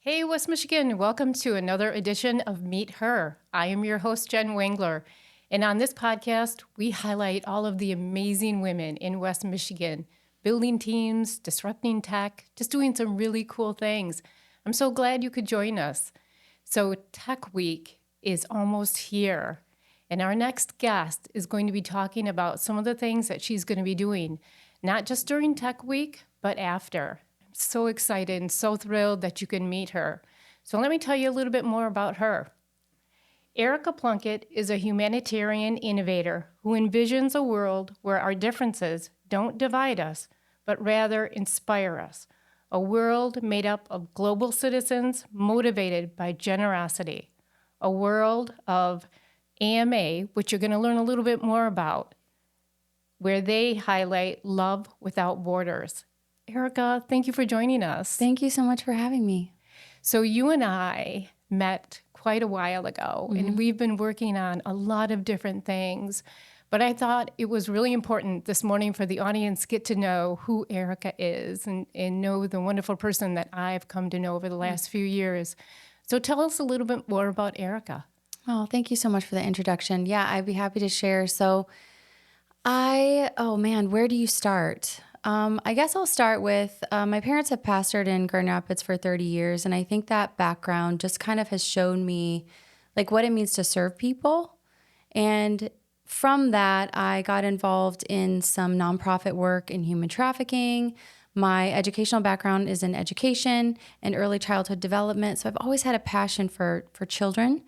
Hey, West Michigan, welcome to another edition of Meet Her. I am your host, Jen Wengler. And on this podcast, we highlight all of the amazing women in West Michigan, building teams, disrupting tech, just doing some really cool things. I'm so glad you could join us. So, Tech Week is almost here. And our next guest is going to be talking about some of the things that she's going to be doing, not just during Tech Week, but after. So excited and so thrilled that you can meet her. So let me tell you a little bit more about her. Erika Plunkett is a humanitarian innovator who envisions a world where our differences don't divide us, but rather inspire us. A world made up of global citizens motivated by generosity. A world of AMA, which you're going to learn a little bit more about, where they highlight love without borders. Erika, thank you for joining us. Thank you so much for having me. So you and I met quite a while ago, and we've been working on a lot of different things. But I thought it was really important this morning for the audience get to know who Erika is and know the wonderful person that I've come to know over the last few years. So tell us a little bit more about Erika. Oh, thank you so much for the introduction. Yeah, I'd be happy to share. Where do you start? I guess I'll start with my parents have pastored in Grand Rapids for 30 years, and I think that background just kind of has shown me like what it means to serve people. And from that, I got involved in some nonprofit work in human trafficking. My educational background is in education and early childhood development, so I've always had a passion for children,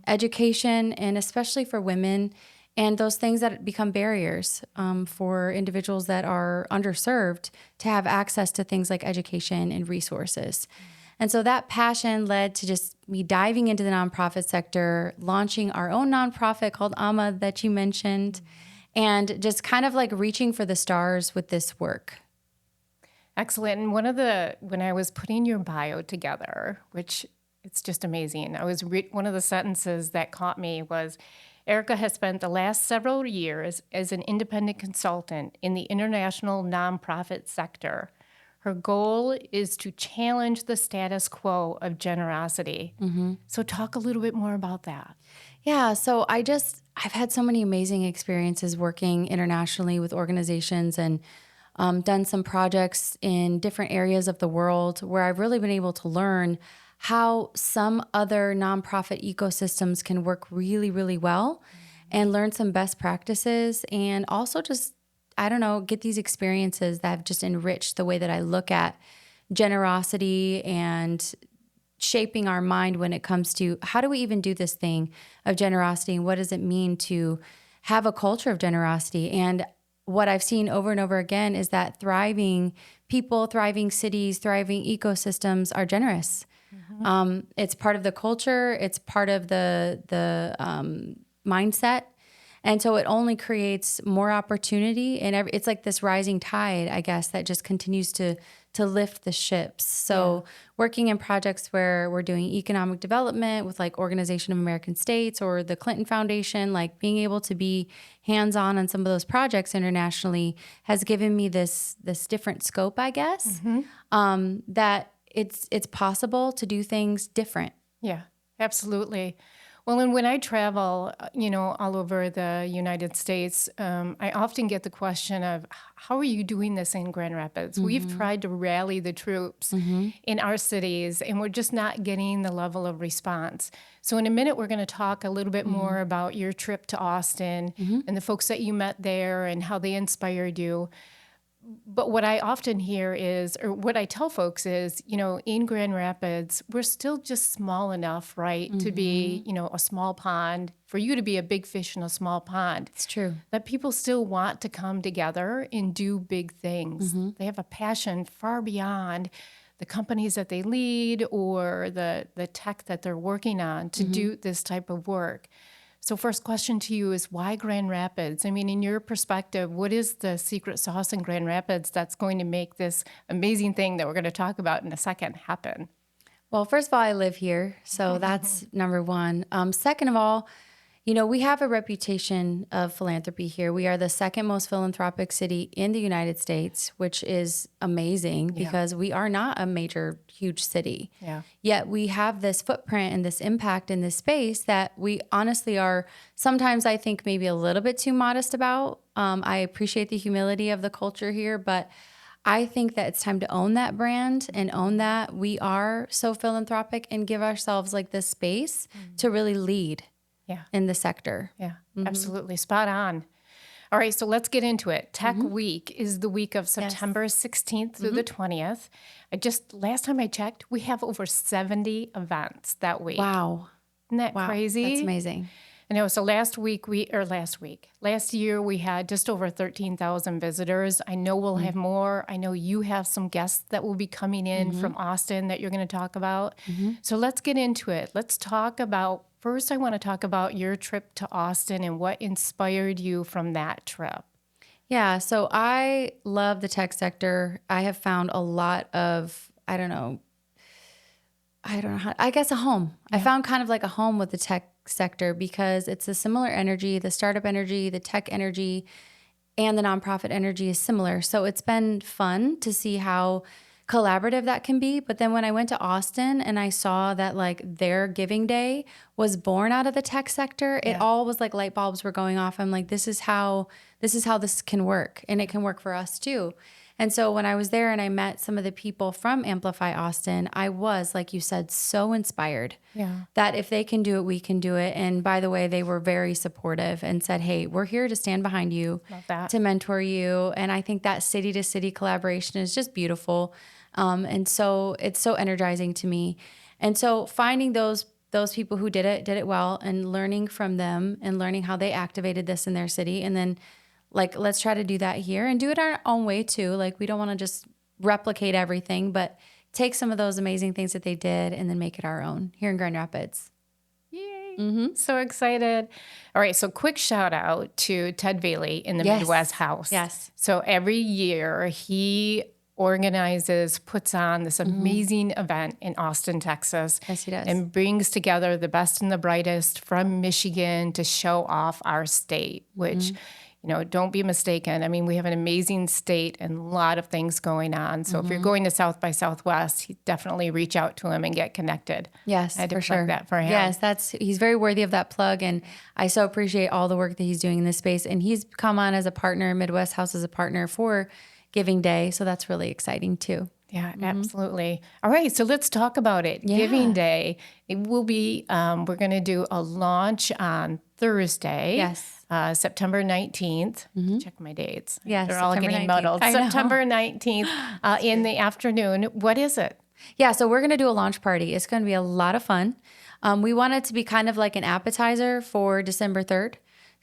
education, and especially for women. And those things that become barriers for individuals that are underserved to have access to things like education and resources. And so that passion led to just me diving into the nonprofit sector, launching our own nonprofit called AMA that you mentioned, and just kind of like reaching for the stars with this work. Excellent. And when I was putting your bio together, which it's just amazing, one of the sentences that caught me was, Erika has spent the last several years as an independent consultant in the international nonprofit sector. Her goal is to challenge the status quo of generosity. So talk a little bit more about that. Yeah, so I've had so many amazing experiences working internationally with organizations and done some projects in different areas of the world where I've really been able to learn how some other nonprofit ecosystems can work really, really well and learn some best practices and also just, get these experiences that have just enriched the way that I look at generosity and shaping our mind when it comes to how do we even do this thing of generosity and what does it mean to have a culture of generosity. And what I've seen over and over again is that thriving people, thriving cities, thriving ecosystems are generous. It's part of the culture. It's part of the mindset. And so it only creates more opportunity. And it's like this rising tide, I guess, that just continues to lift the ships. So working in projects where we're doing economic development with like Organization of American States or the Clinton Foundation, like being able to be hands-on on some of those projects internationally has given me this different scope, I guess, that it's possible to do things different. Yeah, absolutely. Well, and when I travel, all over the United States, I often get the question of, how are you doing this in Grand Rapids? We've tried to rally the troops in our cities, and we're just not getting the level of response. So in a minute, we're going to talk a little bit more about your trip to Austin and the folks that you met there and how they inspired you. But what I often hear is, or what I tell folks is, in Grand Rapids, we're still just small enough, right, to be, a small pond, for you to be a big fish in a small pond. It's true. That people still want to come together and do big things. They have a passion far beyond the companies that they lead or the tech that they're working on to do this type of work. So first question to you is, why Grand Rapids? I mean, in your perspective, what is the secret sauce in Grand Rapids that's going to make this amazing thing that we're going to talk about in a second happen? Well, first of all, I live here, so that's number one. Second of all, We have a reputation of philanthropy here. We are the second most philanthropic city in the United States, which is amazing because we are not a major, huge city. Yeah. Yet we have this footprint and this impact in this space that we honestly are sometimes, I think, maybe a little bit too modest about. I appreciate the humility of the culture here, but I think that it's time to own that brand and own that we are so philanthropic and give ourselves like this space to really lead in the sector. Yeah, absolutely. Spot on. All right, so let's get into it. Tech Week is the week of September 16th through the 20th. Last time I checked, we have over 70 events that week. Wow. Isn't that crazy? That's amazing. I know. So last year we had just over 13,000 visitors. I know we'll have more. I know you have some guests that will be coming in from Austin that you're going to talk about. So let's get into it. First, I want to talk about your trip to Austin and what inspired you from that trip. Yeah, so I love the tech sector. I have found a lot of, I guess a home. Yeah. I found kind of like a home with the tech sector because it's a similar energy. The startup energy, the tech energy, and the nonprofit energy is similar. So it's been fun to see how collaborative that can be. But then when I went to Austin and I saw that like their Giving Day was born out of the tech sector, it all was like light bulbs were going off. I'm like, this is how this can work, and it can work for us too. And so when I was there and I met some of the people from Amplify Austin, I was, like you said, so inspired that if they can do it, we can do it. And by the way, they were very supportive and said, hey, we're here to stand behind you, to mentor you. And I think that city to city collaboration is just beautiful. And so it's so energizing to me. And so finding those people who did it well and learning from them and learning how they activated this in their city. And then like, let's try to do that here and do it our own way too. Like, we don't want to just replicate everything, but take some of those amazing things that they did and then make it our own here in Grand Rapids. Yay. So excited. All right. So quick shout out to Ted Bailey in the Midwest House. Yes. So every year he puts on this amazing event in Austin, Texas. Yes, he does. And brings together the best and the brightest from Michigan to show off our state, which don't be mistaken. I mean, we have an amazing state and a lot of things going on. So if you're going to South by Southwest, definitely reach out to him and get connected. Yes, I had to for plug sure. that for him. Yes, he's very worthy of that plug. And I so appreciate all the work that he's doing in this space. And he's come on as a partner, Midwest House as a partner for Giving Day. So that's really exciting too. Yeah, absolutely. All right, so let's talk about it. Yeah. Giving Day. It will be, we're going to do a launch on Thursday. Yes. September 19th. Check my dates. Yes, they're all getting 19th. muddled. September 19th in the afternoon. What is it? Yeah, so we're going to do a launch party. It's going to be a lot of fun. We want it to be kind of like an appetizer for December 3rd.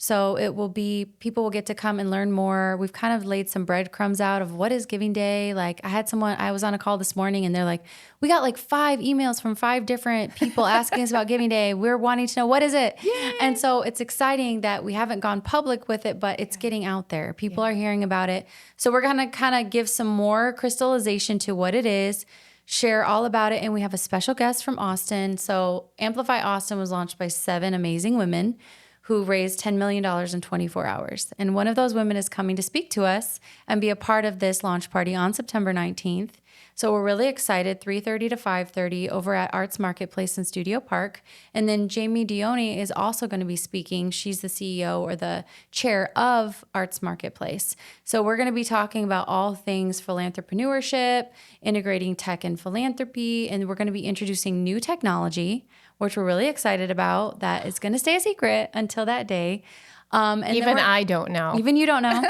So it will be, people will get to come and learn more. We've kind of laid some breadcrumbs out of what is Giving Day. Like I was on a call this morning and they're like, we got like 5 emails from 5 different people asking us about Giving Day. We're wanting to know, what is it? Yay! And so it's exciting that we haven't gone public with it, but it's getting out there. People are hearing about it. So we're going to kind of give some more crystallization to what it is, share all about it. And we have a special guest from Austin. So Amplify Austin was launched by 7 amazing women who raised $10 million in 24 hours. And one of those women is coming to speak to us and be a part of this launch party on September 19th. So we're really excited, 3:30 to 5:30 over at Arts Marketplace in Studio Park. And then Jamie Dione is also going to be speaking. She's the CEO or the chair of Arts Marketplace. So we're going to be talking about all things philanthropreneurship, integrating tech and philanthropy, and we're going to be introducing new technology, which we're really excited about. That is going to stay a secret until that day. And even I don't know. Even you don't know.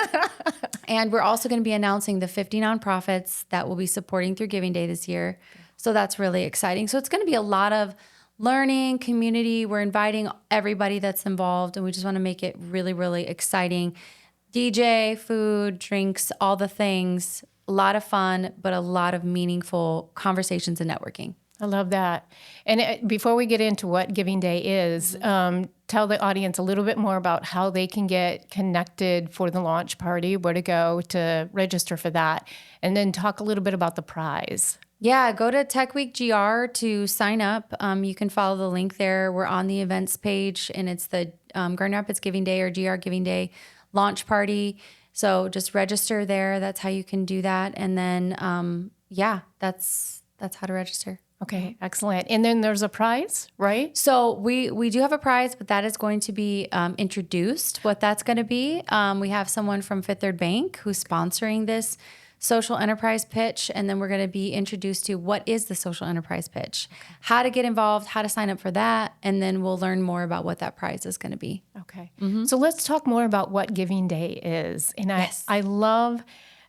And we're also going to be announcing the 50 nonprofits that will be supporting through Giving Day this year. So that's really exciting. So it's going to be a lot of learning, community. We're inviting everybody that's involved, and we just want to make it really, really exciting. DJ, food, drinks, all the things. A lot of fun, but a lot of meaningful conversations and networking. I love that. And before we get into what Giving Day is, tell the audience a little bit more about how they can get connected for the launch party, where to go to register for that, and then talk a little bit about the prize. Yeah, go to Tech Week GR to sign up. You can follow the link there. We're on the events page, and it's the Grand Rapids Giving Day or GR Giving Day launch party. So just register there. That's how you can do that. And then, yeah, that's how to register. Okay, excellent. And then there's a prize, right? So we do have a prize, but that is going to be introduced. What that's going to be, we have someone from Fifth Third Bank who's sponsoring this social enterprise pitch, and then we're going to be introduced to what is the social enterprise pitch, how to get involved, how to sign up for that, and then we'll learn more about what that prize is going to be. Okay. So let's talk more about what Giving Day is. And I love,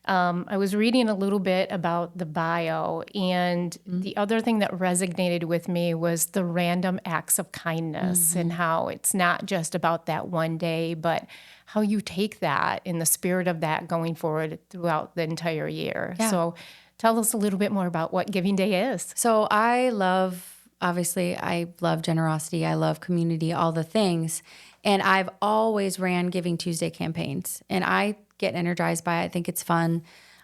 I was reading a little bit about the bio, and the other thing that resonated with me was the random acts of kindness and how it's not just about that one day, but how you take that in the spirit of that going forward throughout the entire year. Yeah. So tell us a little bit more about what Giving Day is. So obviously, I love generosity. I love community, all the things. And I've always ran Giving Tuesday campaigns, and I get energized by it. I think it's fun.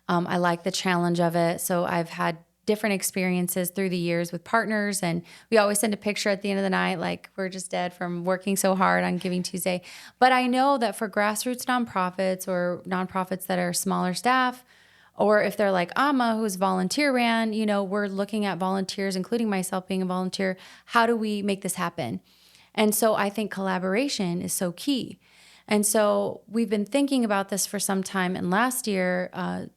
I like the challenge of it. So I've had different experiences through the years with partners, and we always send a picture at the end of the night, like we're just dead from working so hard on Giving Tuesday. But I know that for grassroots nonprofits or nonprofits that are smaller staff, or if they're like AMA, who's volunteer ran, we're looking at volunteers, including myself being a volunteer. How do we make this happen? And so I think collaboration is so key. And so we've been thinking about this for some time. And last year,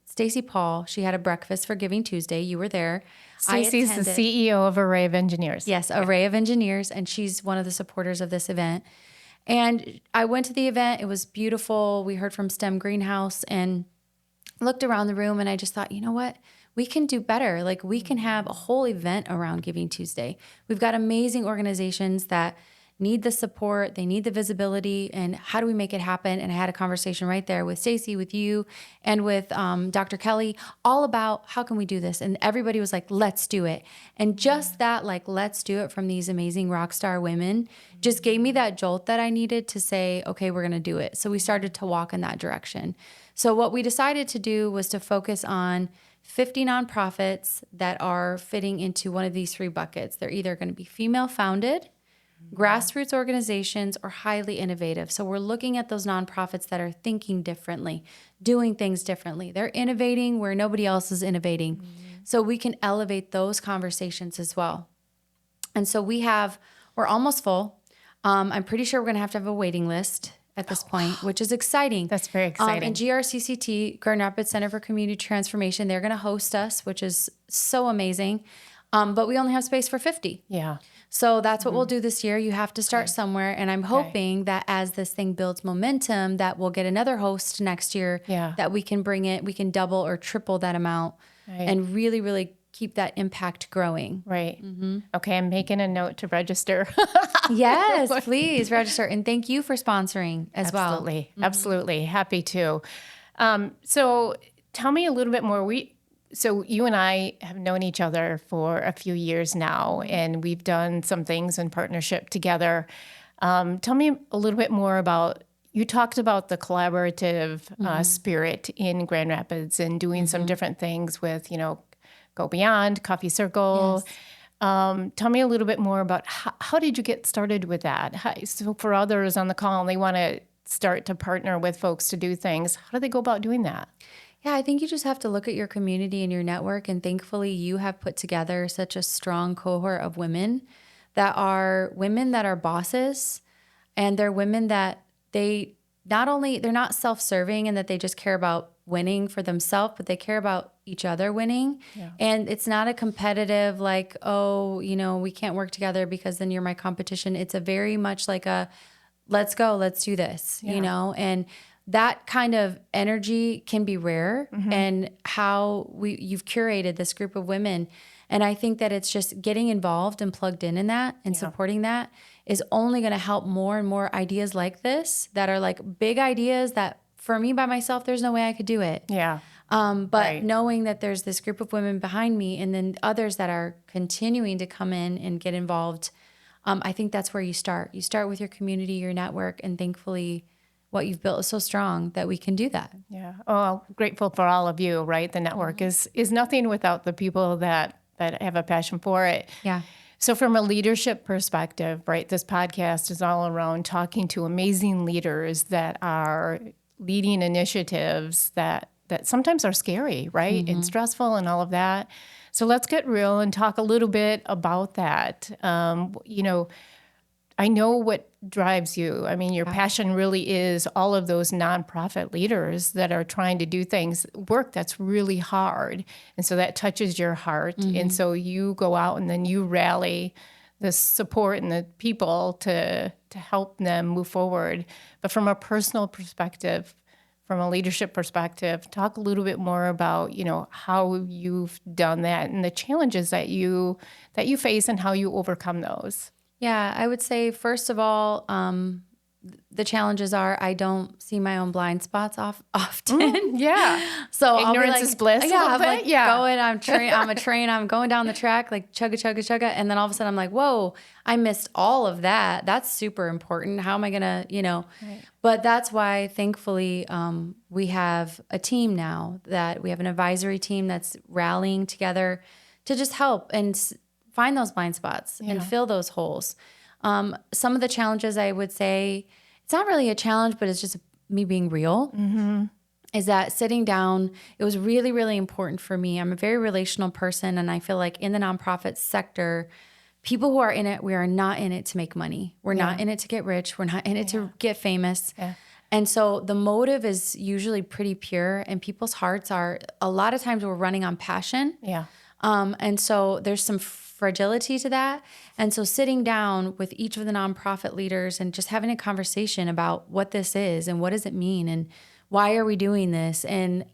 Stacy Paul, she had a breakfast for Giving Tuesday. You were there. Stacy's the CEO of Array of Engineers. Yes, Array of Engineers. And she's one of the supporters of this event. And I went to the event. It was beautiful. We heard from STEM Greenhouse and looked around the room, and I just thought, you know what? We can do better. Like, we can have a whole event around Giving Tuesday. We've got amazing organizations that need the support, they need the visibility, and how do we make it happen? And I had a conversation right there with Stacy, with you, and with Dr. Kelly, all about how can we do this? And everybody was like, let's do it. And just that, like, let's do it from these amazing rock star women just gave me that jolt that I needed to say, okay, we're gonna do it. So we started to walk in that direction. So what we decided to do was to focus on 50 nonprofits that are fitting into one of these three buckets. They're either going to be female founded, grassroots organizations, or highly innovative. So we're looking at those nonprofits that are thinking differently, doing things differently. They're innovating where nobody else is innovating. So we can elevate those conversations as well. And so we're almost full. I'm pretty sure we're going to have a waiting list at this point, which is exciting. That's very exciting. And GRCCT, Grand Rapids Center for Community Transformation, they're going to host us, which is so amazing. But we only have space for 50. Yeah. So that's what we'll do this year. You have to start somewhere. And I'm hoping that as this thing builds momentum, that we'll get another host next year, that we can we can double or triple that amount and really, really keep that impact growing. Right. Okay, I'm making a note to register. Yes, please register. And thank you for sponsoring as well. Absolutely. Happy to. So tell me a little bit more. So you and I have known each other for a few years now, and we've done some things in partnership together. Tell me a little bit more about, you talked about the collaborative spirit in Grand Rapids and doing some different things with, Go Beyond, Coffee Circle. Yes. Tell me a little bit more about how did you get started with that? So for others on the call, and they want to start to partner with folks to do things, how do they go about doing that? Yeah, I think you just have to look at your community and your network. And thankfully, you have put together such a strong cohort of women that are bosses. And they're women that they're not self-serving and that they just care about winning for themselves, but they care about each other winning. Yeah. And it's not a competitive, like, oh, we can't work together because then you're my competition. It's a very much like a, let's go, let's do this, and that kind of energy can be rare. And how you've curated this group of women. And I think that it's just getting involved and plugged in that and supporting that is only going to help more and more ideas like this that are like big ideas that for me by myself, there's no way I could do it. Yeah. But knowing that there's this group of women behind me and then others that are continuing to come in and get involved, I think that's where you start. You start with your community, your network, and thankfully what you've built is so strong that we can do that. Yeah. Oh, grateful for all of you, right? The network is nothing without the people that that have a passion for it. Yeah. So from a leadership perspective, right, this podcast is all around talking to amazing leaders that are leading initiatives that sometimes are scary, right, and stressful and all of that. So let's get real and talk a little bit about that. I know what drives you. I mean, your passion really is all of those nonprofit leaders that are trying to do work that's really hard. And so that touches your heart. And so you go out and then you rally the support and the people to help them move forward. But from a personal perspective, from a leadership perspective, talk a little bit more about, how you've done that and the challenges that you face and how you overcome those. Yeah, I would say, first of all, the challenges are I don't see my own blind spots often. Yeah. So ignorance is bliss. Yeah, I'm like going, I'm a train, I'm going down the track, like chugga, chugga, chugga. And then all of a sudden I'm like, whoa, I missed all of that. That's super important. How am I going to, Right. But that's why, thankfully, we have a team now, that we have an advisory team that's rallying together to just help and find those blind spots and fill those holes. Some of the challenges, I would say, it's not really a challenge, but it's just me being real, is that sitting down, it was really, really important for me. I'm a very relational person, and I feel like in the nonprofit sector, people who are in it, we are not in it to make money. We're not in it to get rich. We're not in it to get famous. Yeah. And so the motive is usually pretty pure, and people's hearts are, a lot of times we're running on passion. Yeah. And so there's some fragility to that. And so sitting down with each of the nonprofit leaders and just having a conversation about what this is and what does it mean and why are we doing this? And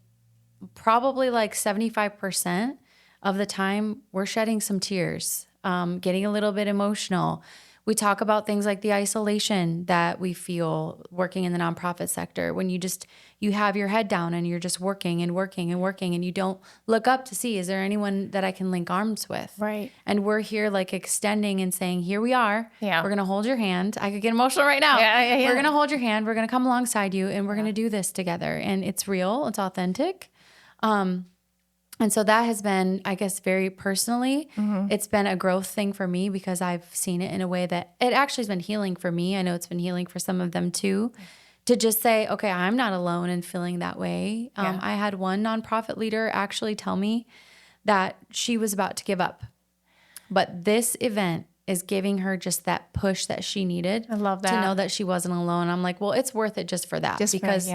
probably like 75% of the time we're shedding some tears, getting a little bit emotional. We talk about things like the isolation that we feel working in the nonprofit sector, when you have your head down and you're just working and working and working, and you don't look up to see, is there anyone that I can link arms with? Right. And we're here like extending and saying, here we are. Yeah. We're going to hold your hand. I could get emotional right now. Yeah. We're going to hold your hand. We're going to come alongside you, and we're going to do this together. And it's real. It's authentic. And so that has been, I guess, very personally, it's been a growth thing for me, because I've seen it in a way that it actually has been healing for me. I know it's been healing for some of them too, to just say, okay, I'm not alone in feeling that way. I had one nonprofit leader actually tell me that she was about to give up, but this event is giving her just that push that she needed. I love that. To know that she wasn't alone. I'm like, well, it's worth it just for that. Because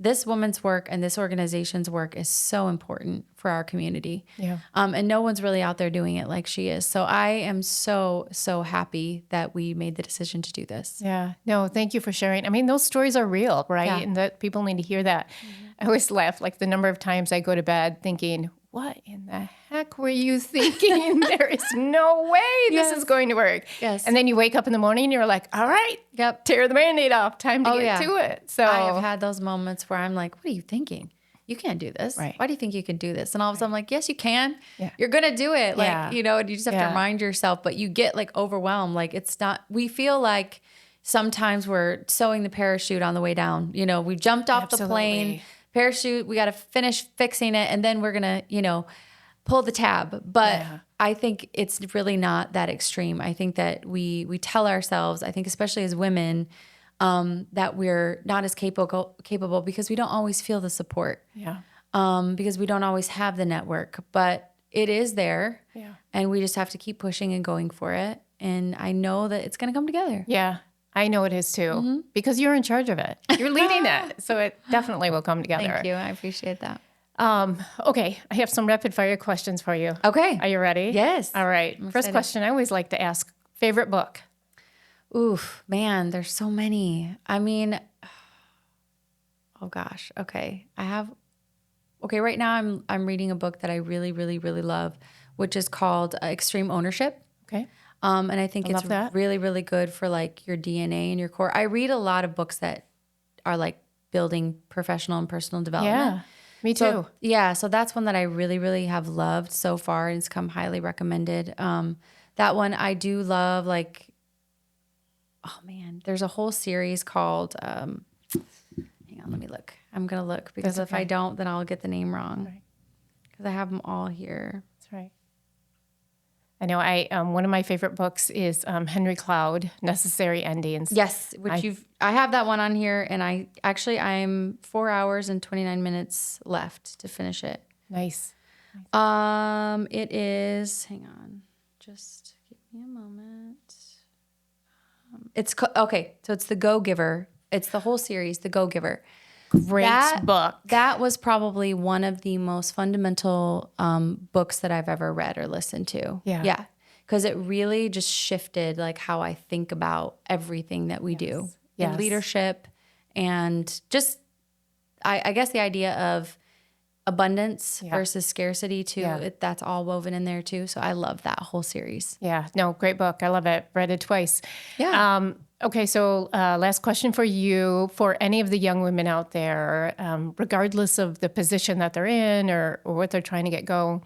this woman's work and this organization's work is so important for our community. Yeah. And no one's really out there doing it like she is. So I am so, so happy that we made the decision to do this. Yeah. No, thank you for sharing. I mean, those stories are real, right? Yeah. And that people need to hear that. I always laugh, like the number of times I go to bed thinking, what in the heck were you thinking? There is no way this is going to work. Yes. And then you wake up in the morning and you're like, all right, tear the Band-Aid off. Time to get to it. So I have had those moments where I'm like, what are you thinking? You can't do this. Right. Why do you think you can do this? And all of a sudden I'm like, yes, you can. Yeah. You're going to do it. Like, Yeah. and you just have to remind yourself, but you get like overwhelmed. Like it's not, we feel like sometimes we're sewing the parachute on the way down. We jumped off the plane, parachute, we got to finish fixing it, and then we're going to, pull the tab. But I think it's really not that extreme. I think that we tell ourselves, I think especially as women, that we're not as capable because we don't always feel the support. Yeah. Because we don't always have the network, but it is there. Yeah. And we just have to keep pushing and going for it. And I know that it's going to come together. Yeah. I know it is too, because you're in charge of it. You're leading it. So it definitely will come together. Thank you. I appreciate that. Okay. I have some rapid fire questions for you. Okay. Are you ready? Yes. All right. First question I always like to ask, favorite book? Oof, man, there's so many. I mean, oh gosh. Okay. Right now I'm reading a book that I really, really, really love, which is called Extreme Ownership. Okay. And I think it's really, really good for like your DNA and your core. I read a lot of books that are like building professional and personal development. Yeah, me too. So that's one that I really, really have loved so far, and it's come highly recommended. That one I do love. Like, oh man, there's a whole series called. Hang on, let me look. I'm gonna look because if I don't, then I'll get the name wrong. Because I have them all here. That's right. I know one of my favorite books is Henry Cloud, Necessary Endings. Yes, I have that one on here, and I'm 4 hours and 29 minutes left to finish it. Nice. It is, hang on, just give me a moment. Okay, so it's The Go-Giver. It's the whole series, The Go-Giver. Great book. That was probably one of the most fundamental books that I've ever read or listened to. Yeah. Because it really just shifted like how I think about everything that we do in leadership, and just, I guess the idea of abundance versus scarcity too. That's all woven in there too. So I love that whole series. Yeah, no, great book. I love it. Read it twice. Yeah. Okay, so last question for you. For any of the young women out there, regardless of the position that they're in or what they're trying to get going,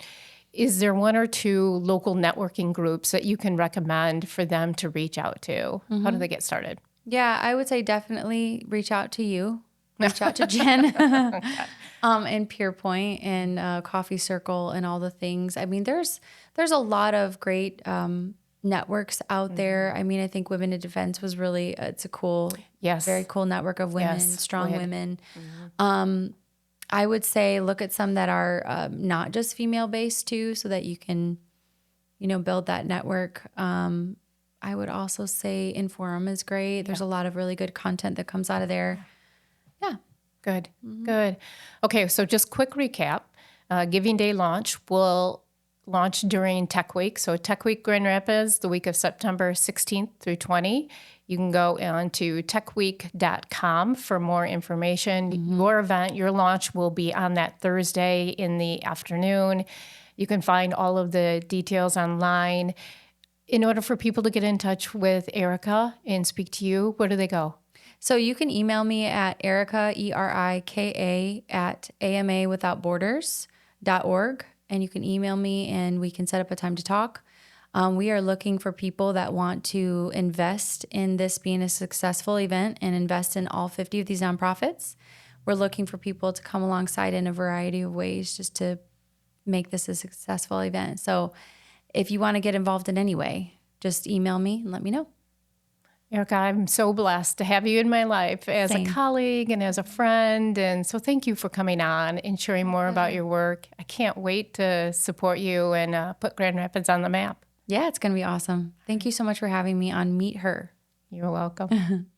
is there one or two local networking groups that you can recommend for them to reach out to? How do they get started? Yeah, I would say definitely reach out to you. Reach out to Jen and Pierpoint and Coffee Circle and all the things. I mean, there's a lot of great networks out there. I mean, I think Women in Defense was really, it's a cool, very cool network of women, strong women. I would say look at some that are not just female-based too, so that you can, build that network. I would also say Inforum is great. There's a lot of really good content that comes out of there. Yeah. Good. Good. Okay, so just quick recap. Giving Day launch will launch during Tech Week. So Tech Week Grand Rapids, the week of September 16th through 20. You can go on to techweek.com for more information. Your event, your launch will be on that Thursday in the afternoon. You can find all of the details online. In order for people to get in touch with Erika and speak to you, where do they go? So you can email me at Erika, ERIKA, at amawithoutborders.org. And you can email me and we can set up a time to talk. We are looking for people that want to invest in this being a successful event and invest in all 50 of these nonprofits. We're looking for people to come alongside in a variety of ways just to make this a successful event. So if you want to get involved in any way, just email me and let me know. Erika, I'm so blessed to have you in my life as a colleague and as a friend. And so thank you for coming on and sharing more about your work. I can't wait to support you and put Grand Rapids on the map. Yeah, it's going to be awesome. Thank you so much for having me on Meet Her. You're welcome.